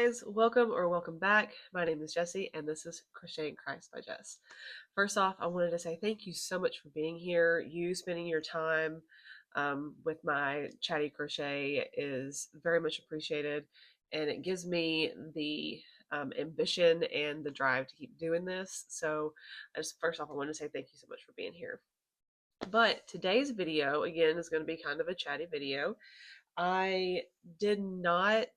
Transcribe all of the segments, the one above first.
guys, welcome or welcome back. My name is Jesi and this is Crochet in Christ by Jess. First off, I wanted to say thank you so much for being here. You spending your time with my chatty crochet is very much appreciated, and it gives me the ambition and the drive to keep doing this. So first off, I want to say thank you so much for being here. But today's video, again, is going to be kind of a chatty video. I did not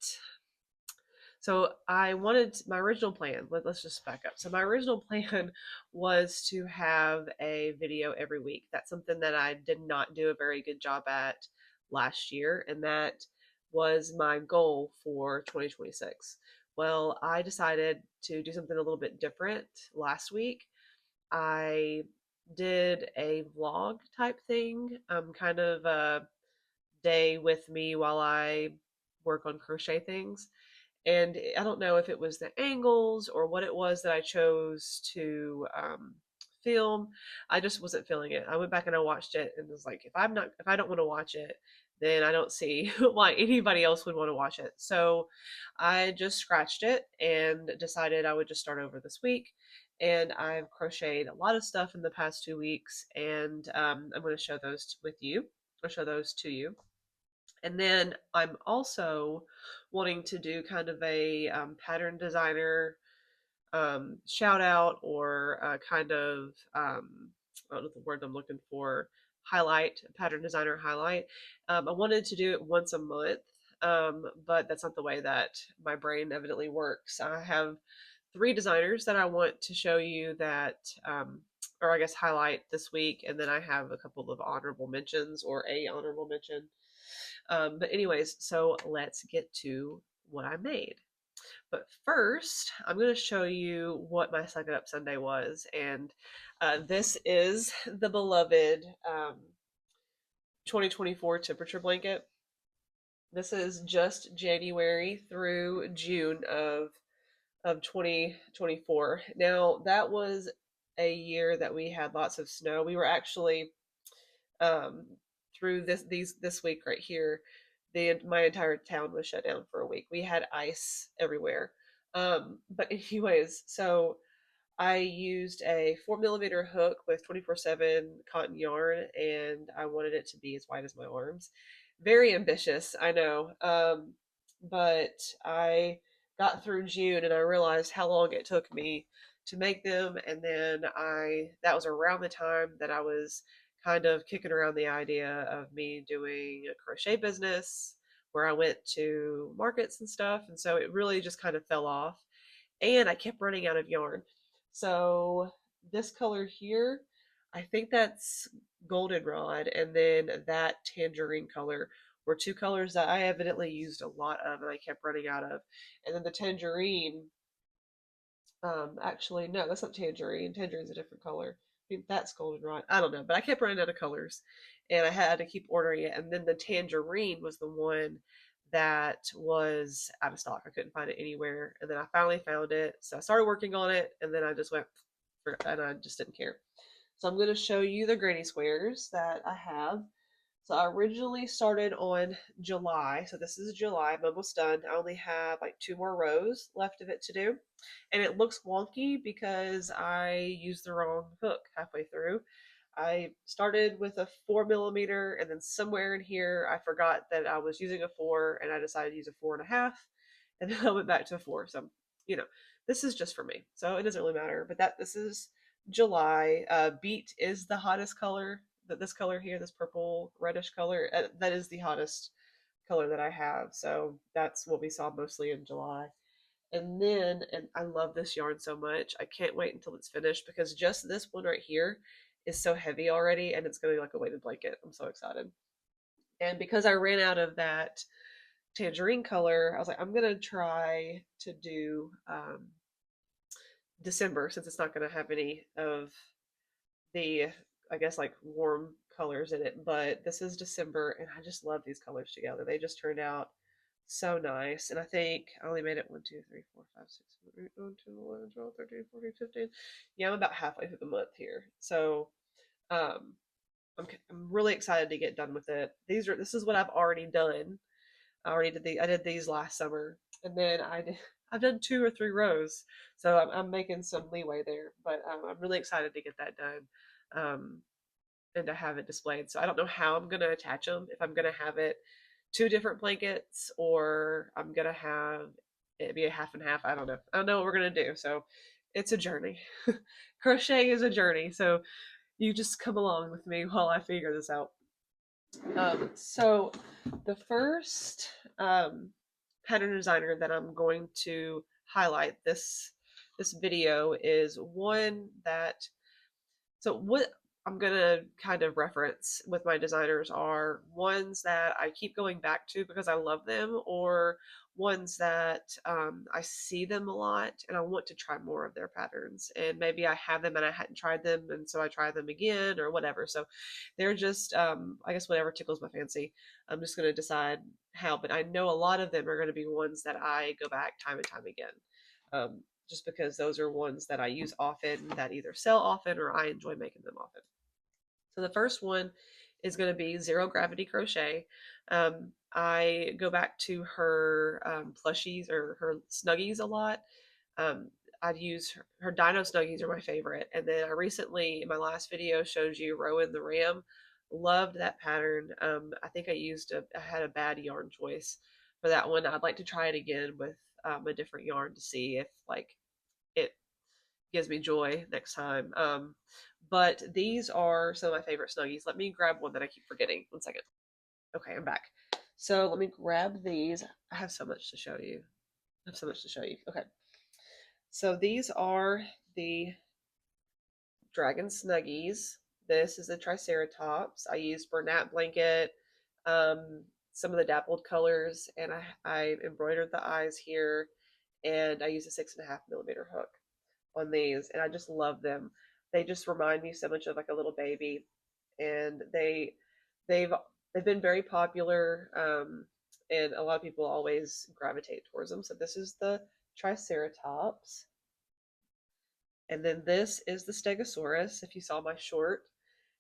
so I wanted my original plan. Let's just back up. So my original plan was to have a video every week. That's something that I did not do a very good job at last year, and that was my goal for 2026. Well, I decided to do something a little bit different last week. I did a vlog type thing, kind of a day with me while I work on crochet things. And I don't know if it was the angles or what it was that I chose to film. I just wasn't feeling it. I went back and I watched it and was like, if I don't want to watch it, then I don't see why anybody else would want to watch it. So I just scratched it and decided I would just start over this week. And I've crocheted a lot of stuff in the past 2 weeks, and I'm going to show those with you. I'll show those to you. And then I'm also wanting to do kind of a pattern designer shout out, or kind of, I don't know the word I'm looking for, highlight, pattern designer highlight. I wanted to do it once a month, but that's not the way that my brain evidently works. I have 3 designers that I want to show you that, or I guess highlight this week, and then I have a couple of honorable mentions, or a honorable mention. But anyways, so let's get to what I made. But first, I'm going to show you what my Suck It Up Sunday was. And this is the beloved 2024 temperature blanket. This is just January through June of 2024. Now, that was a year that we had lots of snow. We were actually um, through this week right here, my entire town was shut down for a week. We had ice everywhere. But anyways, so I used a 4mm hook with 24/7 cotton yarn, and I wanted it to be as wide as my arms. Very ambitious, I know. But I got through June and I realized how long it took me to make them, and then that was around the time that I was kind of kicking around the idea of me doing a crochet business where I went to markets and stuff, and so it really just kind of fell off. And I kept running out of yarn. So this color here, I think that's goldenrod, and then that tangerine color were 2 colors that I evidently used a lot of and I kept running out of. And then the tangerine, actually, no, that's not tangerine. Tangerine's a different color. I think that's goldenrod. I don't know, but I kept running out of colors and I had to keep ordering it. And then the tangerine was the one that was out of stock. I couldn't find it anywhere. And then I finally found it. So I started working on it, and then I just went and I just didn't care. So I'm going to show you the granny squares that I have. So I originally started on July. So this is July. I'm almost done. I only have like 2 more rows left of it to do. And it looks wonky because I used the wrong hook halfway through. I started with a 4mm, and then somewhere in here I forgot that I was using a 4, and I decided to use a 4.5, and then I went back to a 4. So, you know, this is just for me. So it doesn't really matter. But this is July. Beet is the hottest color. This color here, this purple reddish color, that is the hottest color that I have. So that's what we saw mostly in July. And I love this yarn so much. I can't wait until it's finished, because just this one right here is so heavy already, and it's going to be like a weighted blanket. I'm so excited. And because I ran out of that tangerine color, I was like, I'm going to try to do December, since it's not going to have any of the, I guess, like warm colors in it. But this is December, and I just love these colors together. They just turned out so nice. And I think I only made it 1, 2, 3, 4, 5, 6, 7, 8, 9, 10, 11, 12, 13, 14, 15. Yeah, I'm about halfway through the month here. So um, I'm really excited to get done with it. This is what I've already done. I did these last summer, and then I've done 2 or 3 rows, so I'm making some leeway there. But I'm really excited to get that done. And to have it displayed. So I don't know how I'm going to attach them. If I'm going to have it 2 different blankets or I'm going to have it be a half and half. I don't know. I don't know what we're going to do. So it's a journey. Crochet is a journey. So you just come along with me while I figure this out. So the first pattern designer that I'm going to highlight this video is one that so what I'm gonna kind of reference with my designers are ones that I keep going back to because I love them, or ones that I see them a lot and I want to try more of their patterns. And maybe I have them and I hadn't tried them, and so I try them again or whatever. So they're just, I guess, whatever tickles my fancy. I'm just gonna decide how, but I know a lot of them are gonna be ones that I go back time and time again. Just because those are ones that I use often, that either sell often or I enjoy making them often. So the first one is going to be Zero Gravity Crochet. I go back to her plushies or her snuggies a lot. Um, I'd use her Dino Snuggies are my favorite. And then I recently, in my last video, showed you Rowan the Ram. Loved that pattern. I think I had a bad yarn choice for that one. I'd like to try it again with a different yarn to see if like it gives me joy next time. But these are some of my favorite snuggies. Let me grab one that I keep forgetting. One second. Okay, I'm back. So let me grab these. I have so much to show you. I have so much to show you. Okay. So these are the Dragon Snuggies. This is the Triceratops. I used Bernat blanket, some of the dappled colors, and I embroidered the eyes here, and I used a 6.5mm hook on these, and I just love them. They just remind me so much of like a little baby, and they've they've been very popular, and a lot of people always gravitate towards them. So this is the Triceratops, and then this is the Stegosaurus. If you saw my short,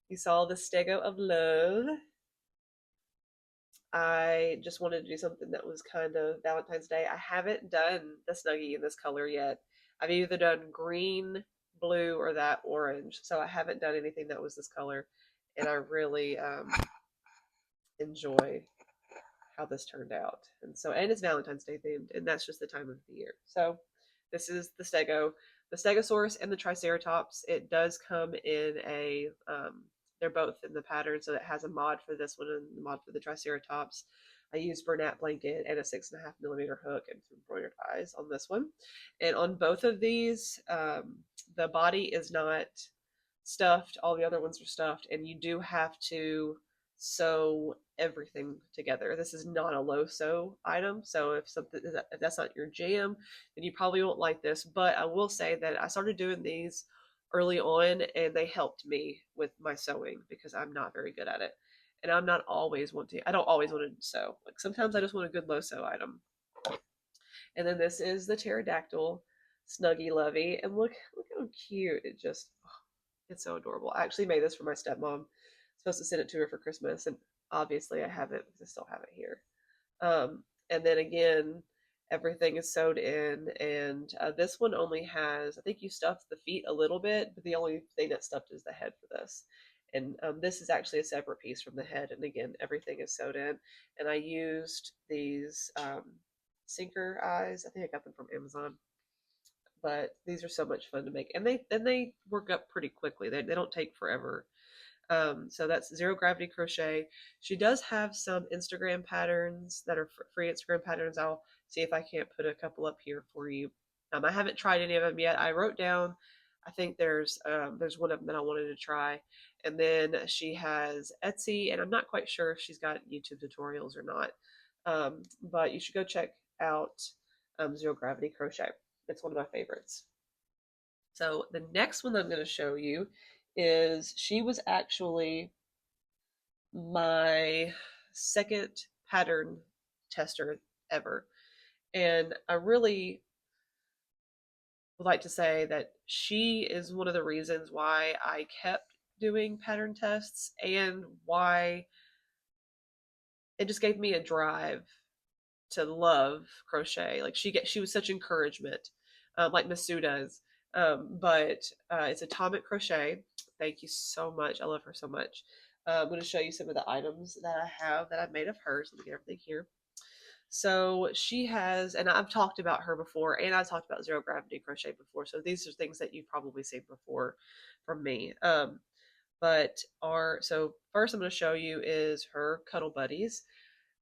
you saw the Stego of Love. I just wanted to do something that was kind of Valentine's Day. I haven't done the Snuggie in this color yet. I've either done green, blue, or that orange. So I haven't done anything that was this color. And I really enjoy how this turned out. And it's Valentine's Day themed, and that's just the time of the year. So this is the Stego, the Stegosaurus and the Triceratops. It does come in a, they're both in the pattern, so it has a mod for this one and the mod for the Triceratops. I used Bernat blanket and a 6.5mm hook and some embroidered eyes on this one. And on both of these, the body is not stuffed. All the other ones are stuffed, and you do have to sew everything together. This is not a low sew item, so if that's not your jam, then you probably won't like this. But I will say that I started doing these early on, and they helped me with my sewing because I'm not very good at it, and I'm not always wanting. I don't always want to sew. Like sometimes I just want a good low sew item. And then this is the pterodactyl Snuggie Lovey, and look how cute it just. It's so adorable. I actually made this for my stepmom. Supposed to send it to her for Christmas, and obviously I have it because I still have it here. And then again, everything is sewed in, and this one only has, I think you stuffed the feet a little bit, but the only thing that's stuffed is the head for this. And this is actually a separate piece from the head, and again, everything is sewed in. And I used these sinker eyes. I think I got them from Amazon, but these are so much fun to make, and they work up pretty quickly. They don't take forever. So that's Zero Gravity Crochet. She does have some Instagram patterns that are free Instagram patterns. I'll see if I can't put a couple up here for you. I haven't tried any of them yet. I wrote down, I think there's one of them that I wanted to try, and then she has Etsy, and I'm not quite sure if she's got YouTube tutorials or not. But you should go check out Zero Gravity Crochet. It's one of my favorites. So the next one I'm going to show you is, she was actually my second pattern tester ever. And I really would like to say that she is one of the reasons why I kept doing pattern tests and why it just gave me a drive to love crochet. Like she was such encouragement, like Miss Sue does. But it's Atomic Crochet. Thank you so much. I love her so much. I'm going to show you some of the items that I have that I've made of hers. Let me get everything here. So she has, and I've talked about her before, and I've talked about zero gravity crochet before. So these are things that you've probably seen before from me. But our so first I'm going to show you is her Cuddle Buddies.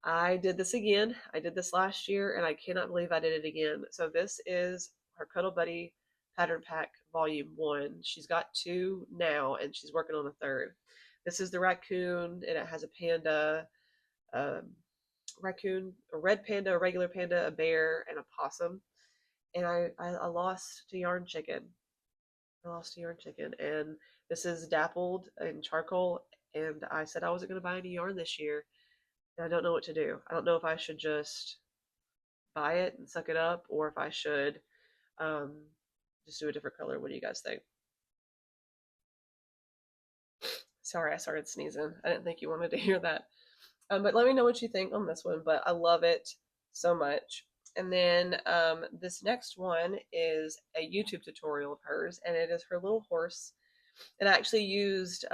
I did this again. I did this last year, and I cannot believe I did it again. So this is her Cuddle Buddy Pattern Pack Volume 1. She's got 2 now, and she's working on a third. This is the raccoon, and it has a panda, um, raccoon, a red panda, a regular panda, a bear, and a possum. And I lost to Yarn Chicken. I lost to Yarn Chicken. And this is dappled in charcoal. And I said I wasn't going to buy any yarn this year. And I don't know what to do. I don't know if I should just buy it and suck it up or if I should um, just do a different color. What do you guys think? Sorry, I started sneezing. I didn't think you wanted to hear that. But let me know what you think on this one. But I love it so much. And then this next one is a YouTube tutorial of hers, and it is her little horse. And I actually used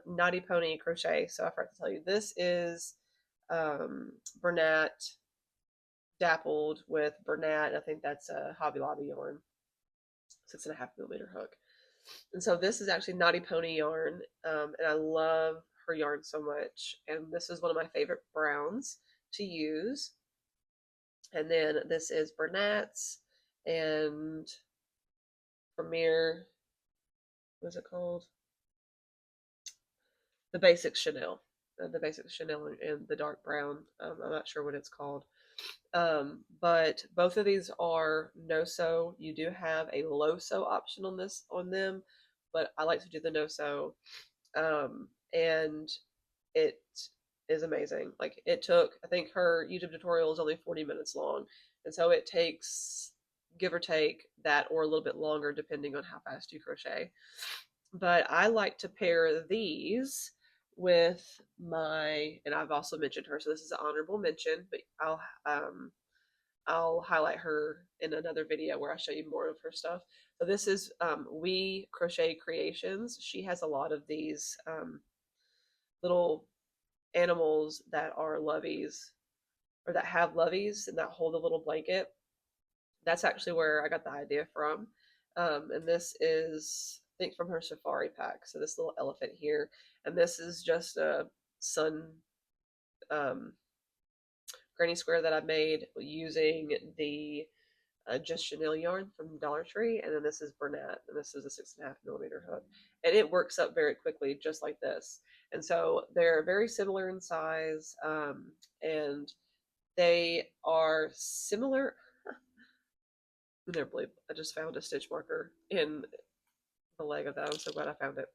Naughty Pony crochet. So I forgot to tell you, this is Bernat dappled with Bernat. I think that's a Hobby Lobby yarn, 6.5mm hook. And so this is actually Naughty Pony yarn, and I love her yarn so much. And this is one of my favorite browns to use. And then this is Bernat's and Premier. What's it called? The Basic Chanel. The Basic Chanel in the dark brown. I'm not sure what it's called. But both of these are no sew. You do have a low sew option on them, but I like to do the no sew. And it is amazing. Like it took, I think her YouTube tutorial is only 40 minutes long, and so it takes, give or take, that or a little bit longer depending on how fast you crochet. But I like to pair these with my, and I've also mentioned her, so this is an honorable mention, but I'll highlight her in another video where I show you more of her stuff. So this is We Crochet Creations. She has a lot of these little animals that are loveys, or that have loveys and that hold a little blanket. That's actually where I got the idea from. And this is, I think, from her safari pack. So this little elephant here, and this is just a sun um, granny square that I made using the Just Chanel yarn from Dollar Tree, and then this is Bernat, and this is a 6.5mm hook, and it works up very quickly, just like this. And so they're very similar in size, and they are similar. I never believe I just found a stitch marker in the leg of that. I'm so glad I found it.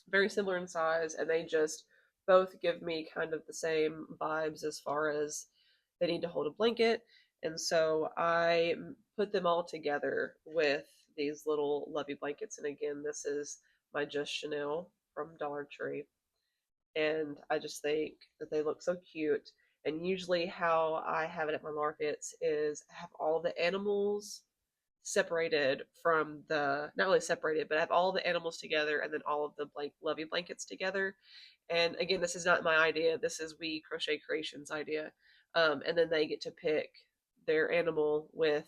Very similar in size, and they just both give me kind of the same vibes as far as they need to hold a blanket. And so I put them all together with these little lovey blankets. And again, this is my Just Chanel from Dollar Tree. And I just think that they look so cute. And usually how I have it at my markets is I have all the animals separated from the, not really separated, but I have all the animals together and then all of the lovey blankets together. And again, this is not my idea. This is We Crochet Creations idea. And then they get to pick their animal with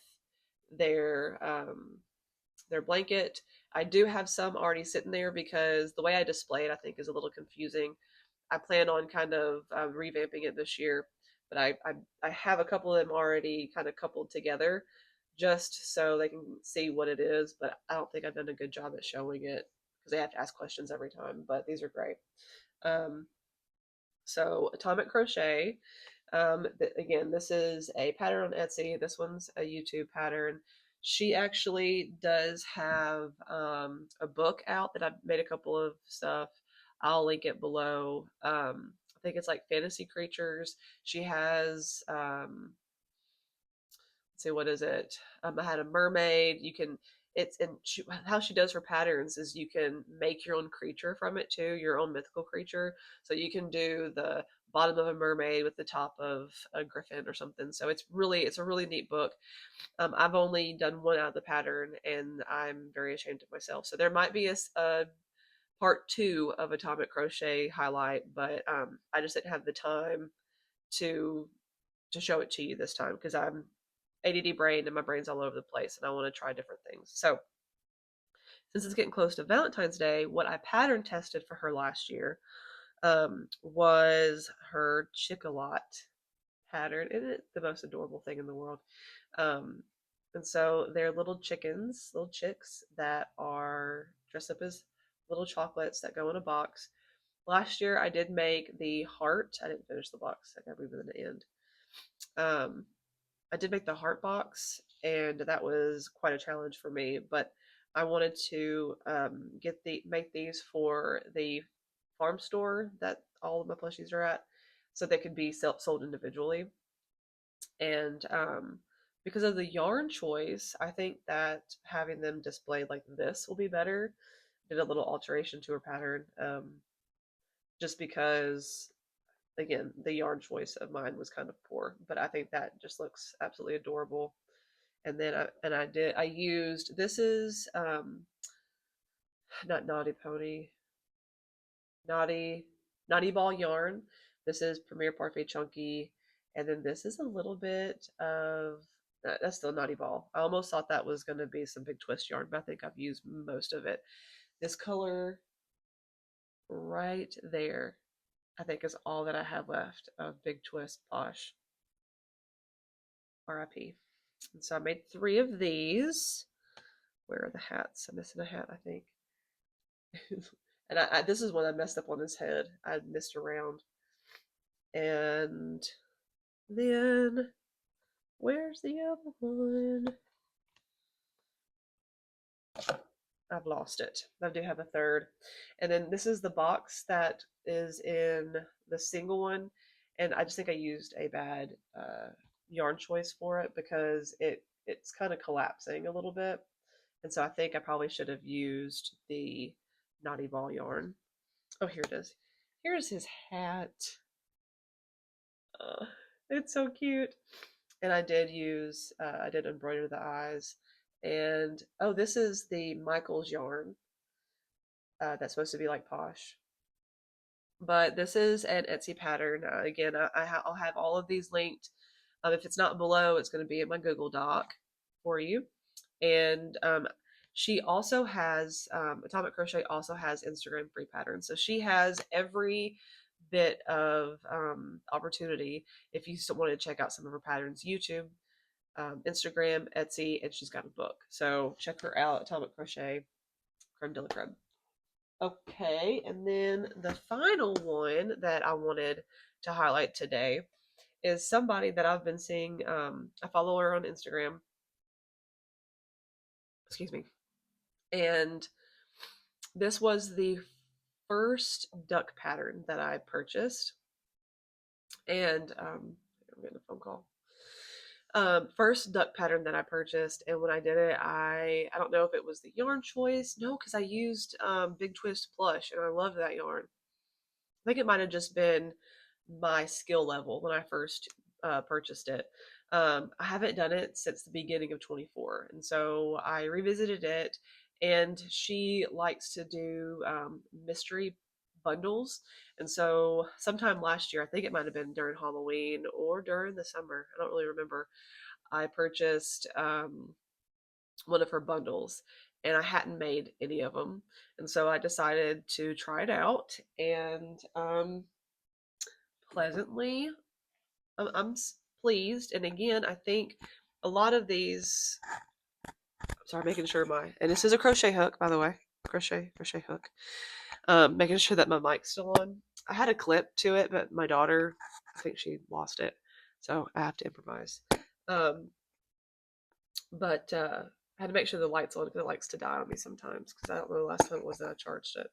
their blanket. I do have some already sitting there because the way I display it, I think, is a little confusing. I plan on kind of revamping it this year, but I have a couple of them already kind of coupled together just so they can see what it is. But I don't think I've done a good job at showing it because they have to ask questions every time. But these are great. So Atomic Crochet. Again, this is a pattern on Etsy. This one's a YouTube pattern. She actually does have a book out that I've made a couple of stuff. I'll link it below. I think it's like fantasy creatures. She has, let's see, what is it? I had a mermaid. You can, how she does her patterns is you can make your own creature from it too, your own mythical creature. So you can do the bottom of a mermaid with the top of a griffin or something. So it's a really neat book. I've only done one out of the pattern, and I'm very ashamed of myself. So there might be a part two of Atomic Crochet highlight, but I just didn't have the time to show it to you this time because I'm ADD brain and my brain's all over the place, and I want to try different things. So since it's getting close to Valentine's Day, what I pattern tested for her last year was her Chick-a-Lot pattern. Isn't it the most adorable thing in the world? Um, and so they're little chickens, little chicks that are dressed up as little chocolates that go in a box. Last year I did make the heart. I didn't finish the box. I gotta leave it in the end. Um, I did make the heart box, and that was quite a challenge for me. But I wanted to make these for the farm store that all of my plushies are at, so they could be sold individually. And because of the yarn choice, I think that having them displayed like this will be better. Did a little alteration to her pattern, just because again the yarn choice of mine was kind of poor, but I think that just looks absolutely adorable. And then I used, this is not Naughty Pony, Naughty Naughty Ball yarn. This is Premier Parfait Chunky, and then this is a little bit of that's still Naughty Ball. I almost thought that was going to be some Big Twist yarn, but I think I've used most of it. This color right there, I think, is all that I have left of Big Twist Posh. RIP. And so I made 3 of these. Where are the hats? I'm missing a hat, I think. And this is one I messed up on his head. I missed around. And then where's the other one? I've lost it. I do have a third. And then this is the box that is in the single one. And I just think I used a bad yarn choice for it because it's kind of collapsing a little bit. And so I think I probably should have used the Naughty Ball yarn. Oh, here it is. Here's his hat. It's so cute. And I did embroider the eyes. And oh, this is the Michael's yarn that's supposed to be like Posh. But this is an Etsy pattern. Again, I'll have all of these linked. If it's not below, it's going to be in my Google Doc for you. And she also has, Atomic Crochet also has Instagram free patterns. So she has every bit of opportunity if you still want to check out some of her patterns. YouTube, Instagram, Etsy, and she's got a book. So check her out, Atomic Crochet, Creme de la Creme. Okay, and then the final one that I wanted to highlight today is somebody that I've been seeing. I follow her on Instagram. Excuse me. And this was the first duck pattern that I purchased. And I'm getting a phone call. First duck pattern that I purchased, and when I did it, I don't know if it was the yarn choice. No, because I used Big Twist Plush, and I love that yarn. I think it might have just been my skill level when I first purchased it. I haven't done it since the beginning of 24, and so I revisited it. And she likes to do mystery bundles, and so sometime last year, I think it might have been during Halloween or during the summer, I don't really remember, I purchased one of her bundles, and I hadn't made any of them, and so I decided to try it out, and pleasantly, I'm pleased. And again, I think a lot of these, sorry, making sure and this is a crochet hook, by the way, crochet hook, making sure that my mic's still on. I had a clip to it, but my daughter, I think she lost it, so I have to improvise. But I had to make sure the light's on because it likes to die on me sometimes because I don't know the last time it was that I charged it.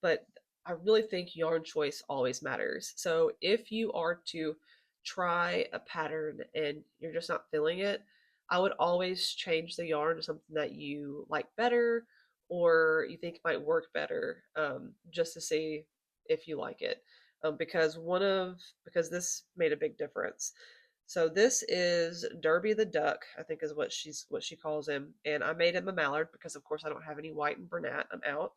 But I really think yarn choice always matters. So if you are to try a pattern and you're just not feeling it, I would always change the yarn to something that you like better or you think might work better, just to see if you like it. Because this made a big difference. So this is Derby the duck, I think is what she calls him, and I made him a mallard because of course I don't have any white and brunette. I'm out,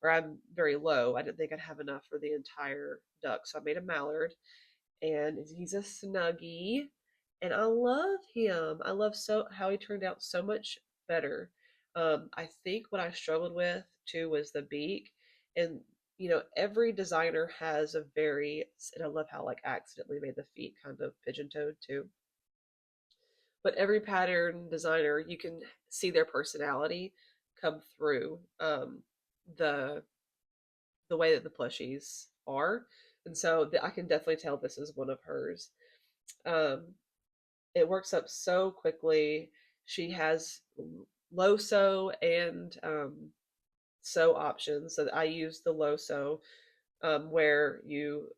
or I'm very low. I didn't think I'd have enough for the entire duck, so I made a mallard, and he's a snuggie, and I love him. I love so how he turned out so much better. I think what I struggled with too was the beak, and every designer has a very, and I love how like I accidentally made the feet kind of pigeon-toed too. But every pattern designer, you can see their personality come through, the the way that the plushies are, and so I can definitely tell this is one of hers. Um, it works up so quickly. She has low sew and sew options. So I use the low sew, where you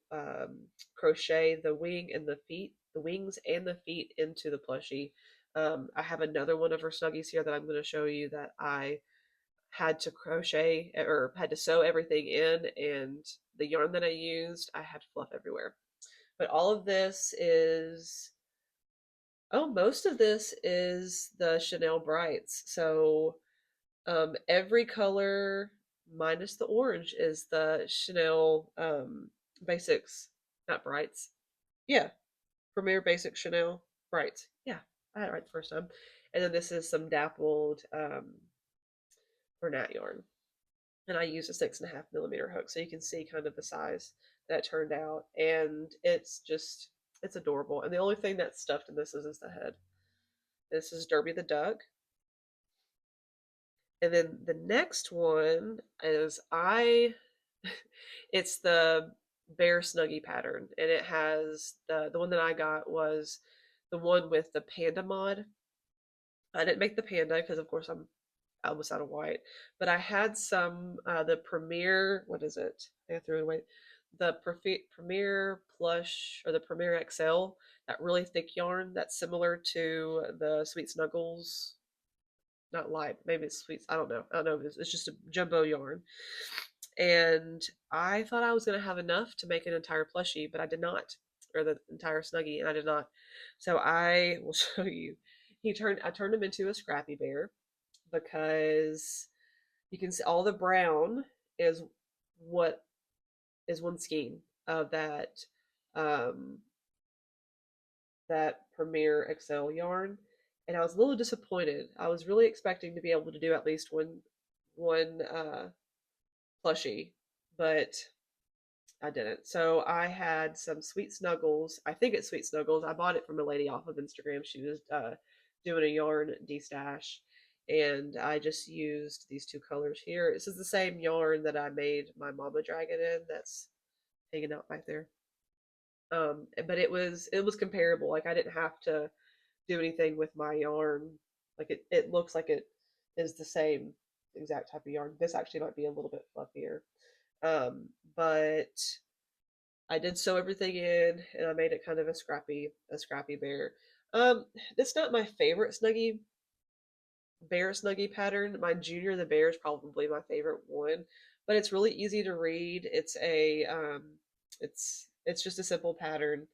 crochet the wing and the feet, the wings and the feet into the plushie. I have another one of her snuggies here that I'm going to show you that I had to crochet or had to sew everything in, and the yarn that I used, I had fluff everywhere. But all of this is, oh, most of this is the Chanel Brights. So every color minus the orange is the Chanel Basics, not Brights. Yeah, Premier Basic Chanel Brights. Yeah, I had it right the first time. And then this is some dappled Bernat yarn. And I used a 6.5 millimeter hook, so you can see kind of the size that turned out. And it's adorable. And the only thing that's stuffed in this is the head. This is Derby the duck. And then the next one is it's the bear snuggie pattern, and it has the one that I got was the one with the panda mod. I didn't make the panda because of course I was out of white, but I had some the Premier, what is it? I threw it away. The Premier Plush or the Premier XL, that really thick yarn that's similar to the Sweet Snuggles, not light, maybe it's sweets. I don't know. I don't know. It's just a jumbo yarn. And I thought I was going to have enough to make an entire plushie, but I did not, or the entire snuggie, and I did not. So I will show you. I turned him into a Scrappy Bear because you can see all the brown is what is one skein of um, that Premier XL yarn, and I was a little disappointed. I was really expecting to be able to do at least one plushie, but I didn't. So I had some Sweet Snuggles. I think it's Sweet Snuggles. I bought it from a lady off of Instagram. She was doing a yarn destash, and I just used these two colors here. This is the same yarn that I made my mama dragon in. That's hanging out back there. But it was comparable. Like I didn't have to do anything with my yarn. Like it looks like it is the same exact type of yarn. This actually might be a little bit fluffier. But I did sew everything in, and I made it kind of a scrappy bear. It's not my favorite snuggie pattern. My Junior the Bear is probably my favorite one, but it's really easy to read. It's just a simple pattern,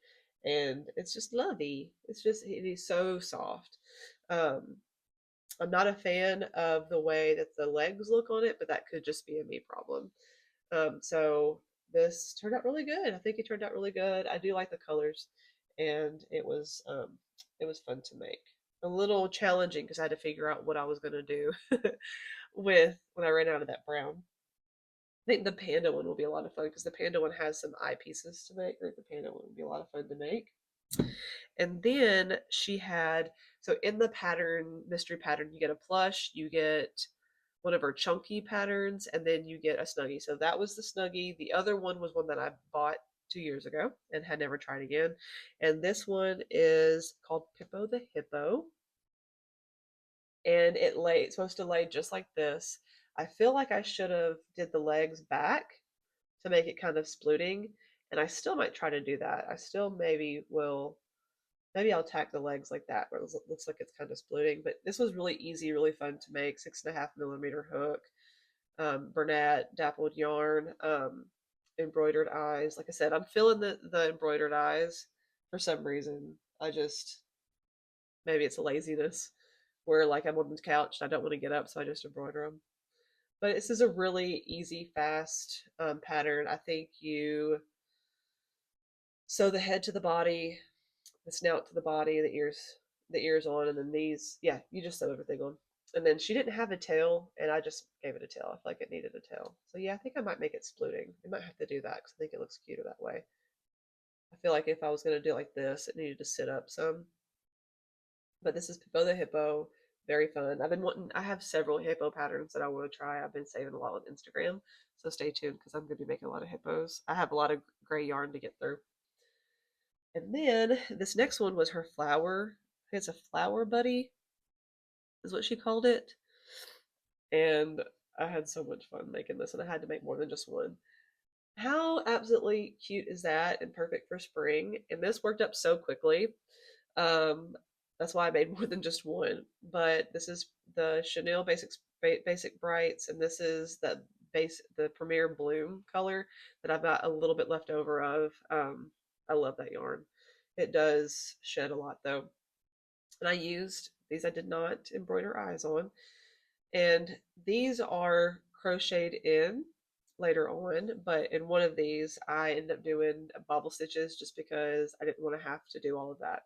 and it's just lovey. It is so soft. Um, I'm not a fan of the way that the legs look on it, but that could just be a me problem. So this turned out really good. I think it turned out really good. I do like the colors, and it was fun to make. A little challenging because I had to figure out what I was gonna do with when I ran out of that brown. I think the panda one will be a lot of fun because the panda one has some eye pieces to make. I think the panda one would be a lot of fun to make. And then she had, so in the mystery pattern, you get a plush, you get one of her chunky patterns, and then you get a snuggie. So that was the snuggie. The other one was one that I bought 2 years ago and had never tried again. And this one is called Pippo the Hippo. And it's supposed to lay just like this. I feel like I should have did the legs back to make it kind of splooting, and I still might try to do that. I still maybe will Maybe I'll tack the legs like that where it looks like it's kind of splitting. But this was really easy, really fun to make. 6.5 millimeter hook, Bernat dappled yarn, embroidered eyes. Like I said, I'm feeling the embroidered eyes for some reason. I just, maybe it's a laziness where like I'm on the couch and I don't want to get up, so I just embroider them. But this is a really easy, fast pattern. I think you sew the head to the body, the snout to the body, the ears on, and then these, yeah, you just sew everything on. And then she didn't have a tail, and I just gave it a tail. I feel like it needed a tail. So yeah, I think I might make it splooting. I might have to do that because I think it looks cuter that way. I feel like if I was gonna do it like this, it needed to sit up some. But this is Pippo the Hippo. Very fun. I have several hippo patterns that I want to try. I've been saving a lot on Instagram. So stay tuned because I'm going to be making a lot of hippos. I have a lot of gray yarn to get through. And then this next one was her flower. I think it's a flower buddy, is what she called it. And I had so much fun making this, and I had to make more than just one. How absolutely cute is that and perfect for spring? And this worked up so quickly. Um, that's why I made more than just one. But this is the Chanel Basic Brights, and this is the Premier Bloom color that I've got a little bit left over of. I love that yarn. It does shed a lot though. And I used these. I did not embroider eyes on, and these are crocheted in later on. But in one of these, I ended up doing bobble stitches just because I didn't want to have to do all of that.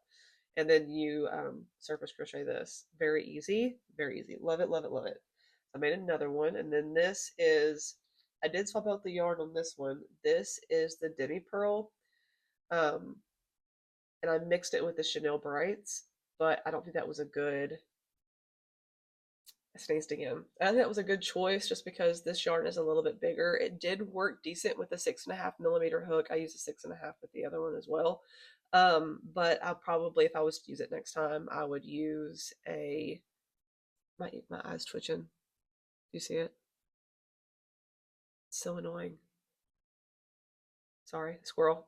And then you surface crochet this. Very easy, very easy. Love it, love it, love it. I made another one, and then this is, I did swap out the yarn on this one. This is the demi pearl, um, and I mixed it with the Chanel Brights, but I don't think that was a good. I sneezed again. I think that was a good choice just because this yarn is a little bit bigger. It did work decent with the 6.5 millimeter hook. I used a 6.5 with the other one as well. But I'll probably, if I was to use it next time, I would use a. My eyes twitching. Do you see it? It's so annoying. Sorry, squirrel.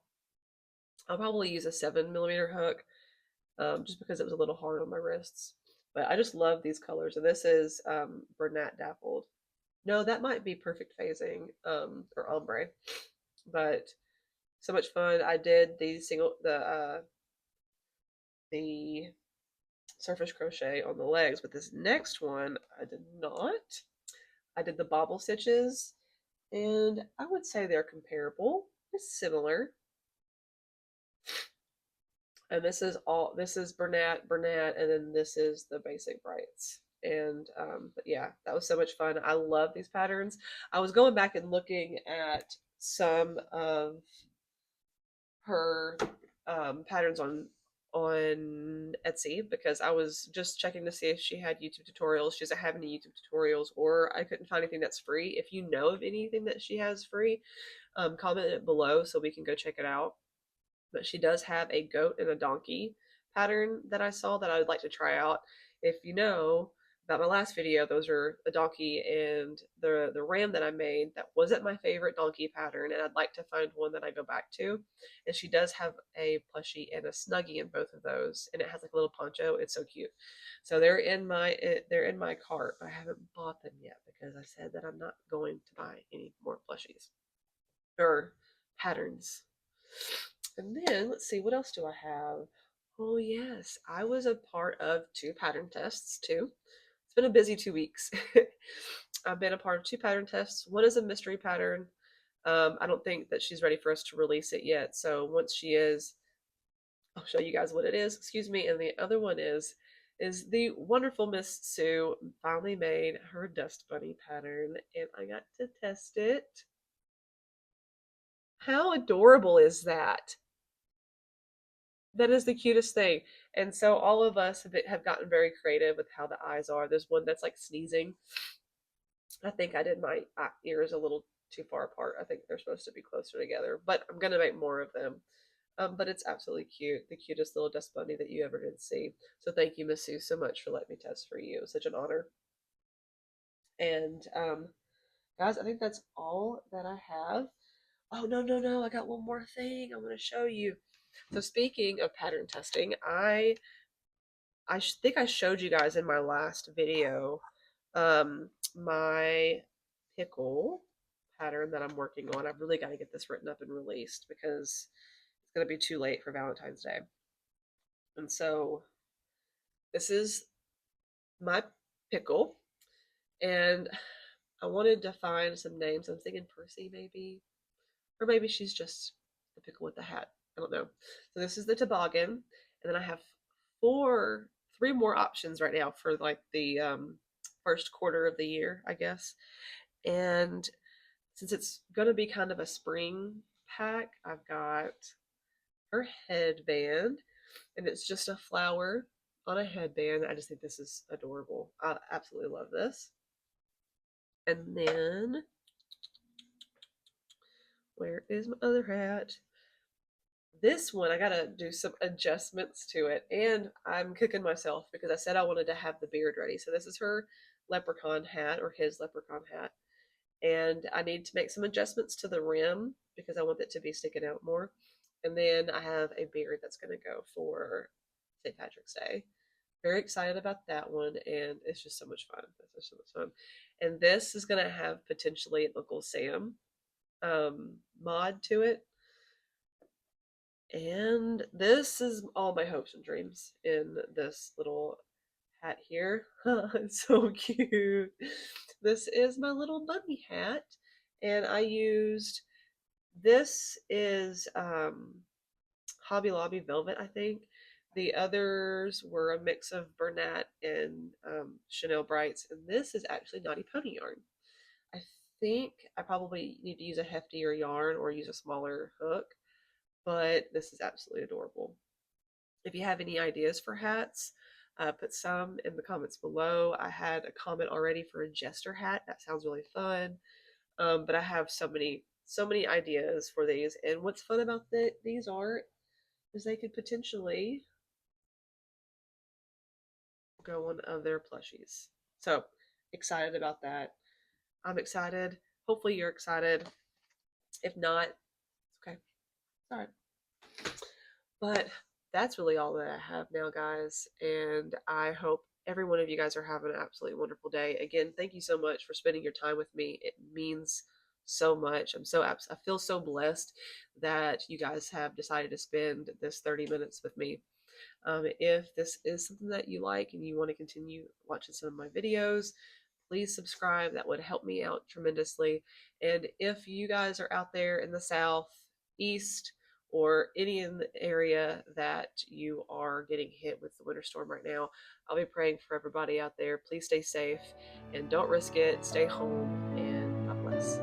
I'll probably use a 7 millimeter hook, just because it was a little hard on my wrists. But I just love these colors, and this is Bernat Dappled. No, that might be perfect phasing, or ombre, but so much fun. I did the surface crochet on the legs, but this next one I did not. I did the bobble stitches, and I would say they're comparable. It's similar. And this is Bernat, and then this is the basic brights. And but yeah, that was so much fun. I love these patterns. I was going back and looking at some of her patterns on Etsy because I was just checking to see if she had YouTube tutorials. She doesn't have any YouTube tutorials, or I couldn't find anything that's free. If you know of anything that she has free, comment it below so we can go check it out. But she does have a goat and a donkey pattern that I saw that I would like to try out. If you know about my last video, those are a donkey and the ram that I made. That wasn't my favorite donkey pattern, and I'd like to find one that I go back to. And she does have a plushie and a snuggie in both of those, and it has like a little poncho. It's so cute. So they're in my cart, but I haven't bought them yet because I said that I'm not going to buy any more plushies or patterns. And then let's see, what else do I have? Oh yes, I was a part of two pattern tests too. It's been a busy 2 weeks. I've been a part of two pattern tests. One is a mystery pattern. I don't think that she's ready for us to release it yet. So once she is, I'll show you guys what it is. Excuse me. And the other one is the wonderful Miss Sue finally made her dust bunny pattern, and I got to test it. How adorable is that? That is the cutest thing. And so all of us have gotten very creative with how the eyes are. There's one that's like sneezing. I think I did my ears a little too far apart. I think they're supposed to be closer together, but I'm going to make more of them. But it's absolutely cute. The cutest little dust bunny that you ever did see. So thank you, Miss Sue, so much for letting me test for you. It was such an honor. And guys, I think that's all that I have. Oh, no, no, no. I got one more thing I want to show you. So speaking of pattern testing, I think I showed you guys in my last video my pickle pattern that I'm working on. I've really got to get this written up and released because it's going to be too late for Valentine's Day. And so this is my pickle, and I wanted to find some names. I'm thinking Percy, maybe, or maybe she's just the pickle with the hat. I don't know. So this is the toboggan, and then I have three more options right now for like the first quarter of the year, I guess. And since it's going to be kind of a spring pack, I've got her headband, and it's just a flower on a headband. I just think this is adorable. I absolutely love this. And then, where is my other hat? This one, I gotta do some adjustments to it, and I'm kicking myself because I said I wanted to have the beard ready. So this is her leprechaun hat, or his leprechaun hat, and I need to make some adjustments to the rim because I want it to be sticking out more. And then I have a beard that's going to go for St. Patrick's Day. Very excited about that one, and it's just so much fun. It's just so much fun. And this is going to have potentially an Uncle Sam mod to it. And this is all my hopes and dreams in this little hat here. It's so cute. This is my little bunny hat, and I used this is Hobby Lobby Velvet, I think. The others were a mix of Bernat and Chanel Brights, and this is actually Naughty Pony yarn. I think I probably need to use a heftier yarn or use a smaller hook, but this is absolutely adorable. If you have any ideas for hats, put some in the comments below. I had a comment already for a jester hat. That sounds really fun. But I have so many ideas for these. And what's fun about these art is they could potentially go on other plushies. So excited about that. I'm excited. Hopefully you're excited. If not, okay. All right. But that's really all that I have now, guys. And I hope every one of you guys are having an absolutely wonderful day. Again, thank you so much for spending your time with me. It means so much. I feel so blessed that you guys have decided to spend this 30 minutes with me. If this is something that you like and you want to continue watching some of my videos, please subscribe. That would help me out tremendously. And if you guys are out there in the South, East, or any in the area that you are getting hit with the winter storm right now, I'll be praying for everybody out there. Please stay safe and don't risk it. Stay home, and God bless.